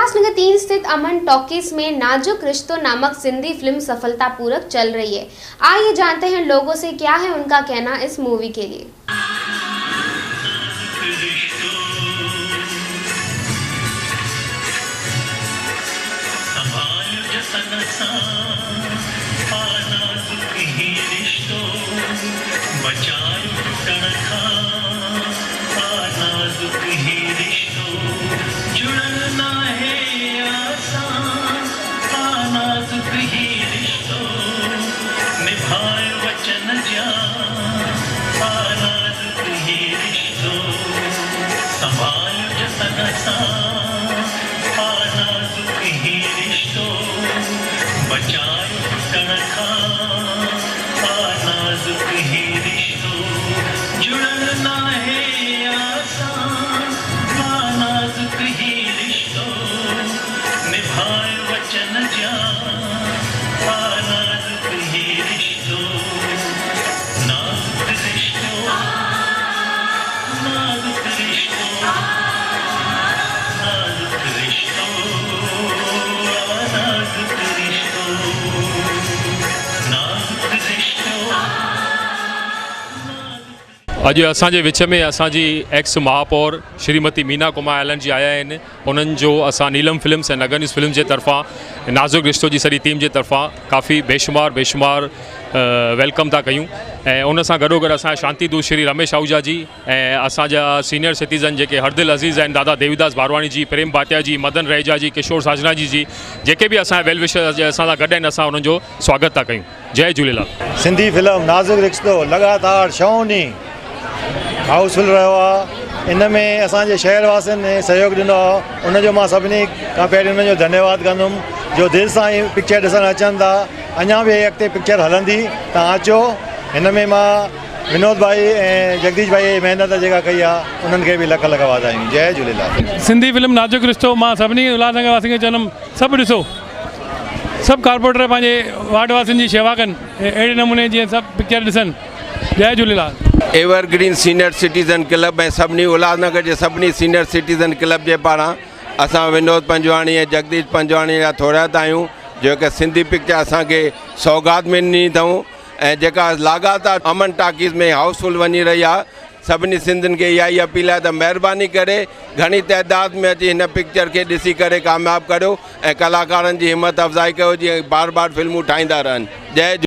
उल्लासनगर 3 स्थित अमन टॉकीज में नाजुक रिश्तों नामक सिंधी फिल्म सफलतापूर्वक चल रही है। आइए जानते हैं लोगों से क्या है उनका कहना इस मूवी के लिए। अॼु असांजे विच में असांजी एक्स महापौर श्रीमती मीना कुमार एलन जी आया आहिनि। उन्हनि जो असां नीलम फिल्म्स ऐं नगर न्यूज़ फिल्म जे तरफ़ां नाज़ुक रिश्तो जी सॼी टीम जे तरफ़ां काफ़ी बेशुमार वेलकम था कयूं। ऐं उन सां गॾोगॾु असांजा शांति दूत श्री रमेश आहूजा जी ऐं असांजा सीनियर सिटीज़न जेके हरदिल अज़ीज़ आहिनि, दादा देवीदास बारवाणी जी, प्रेम भाटिया जी, मदन रहेजा जी, किशोर साजना जी जेके बि असांजा वेल विशर असां सां गॾु आहिनि, असां उन्हनि जो स्वागत था कयूं। जय झूलेलाल। सिंधी फिल्म नाज़ुक रिश्तो लगातार 6 ॾींहं हाउसफुल रहियो आहे। इन में असांजे शहरवासियुनि ने सहयोग ॾिनो आहे, उनजो मां सभिनी खां पहिरीं उनजो धन्यवाद कंदुमि जो दिलि सां ई पिक्चर ॾिसणु अचनि था। अञा बि अॻिते पिक्चर हलंदी, तव्हां अचो। हिन में मां विनोद भाई ऐं जगदीश भाई जी महिनत जेका कई आहे उन्हनि खे बि लख वाधायूं। जय झूलेलाल। सिंधी फिल्म नाज़ुक रिश्तो मां सभिनी उल्हासनगर वासियुनि खे चवंदुमि सभु ॾिसो, सभु कारपोरेटर पंहिंजे वार्ड वासियुनि जी शेवा कनि, अहिड़े नमूने जीअं सभु पिक्चर ॾिसनि। जय Jhulelal. Evergreen senior citizen club ऐं सभिनी उल्हासनगर जे सभिनी सीनियर सिटीज़न क्लब जे पारां असां विनोद पंजवाणी ऐं जगदीश पंजवाणी जा थोरात आहियूं, जेके सिंधी पिक्चर असांखे सौगात में ॾिनी अथऊं ऐं जेका लगातार अमन टाकीज़ में हाउसफुल वञी रही आहे। सभिनी सिंधियुनि खे इहा ई अपील आहे त महिरबानी करे घणी तइदाद में अची हिन पिक्चर खे ॾिसी करे कामयाबु करियो ऐं कलाकारनि जी हिमत अफ़ज़ाई कयो जीअं बार फिल्मूं ठाहींदा रहनि। जय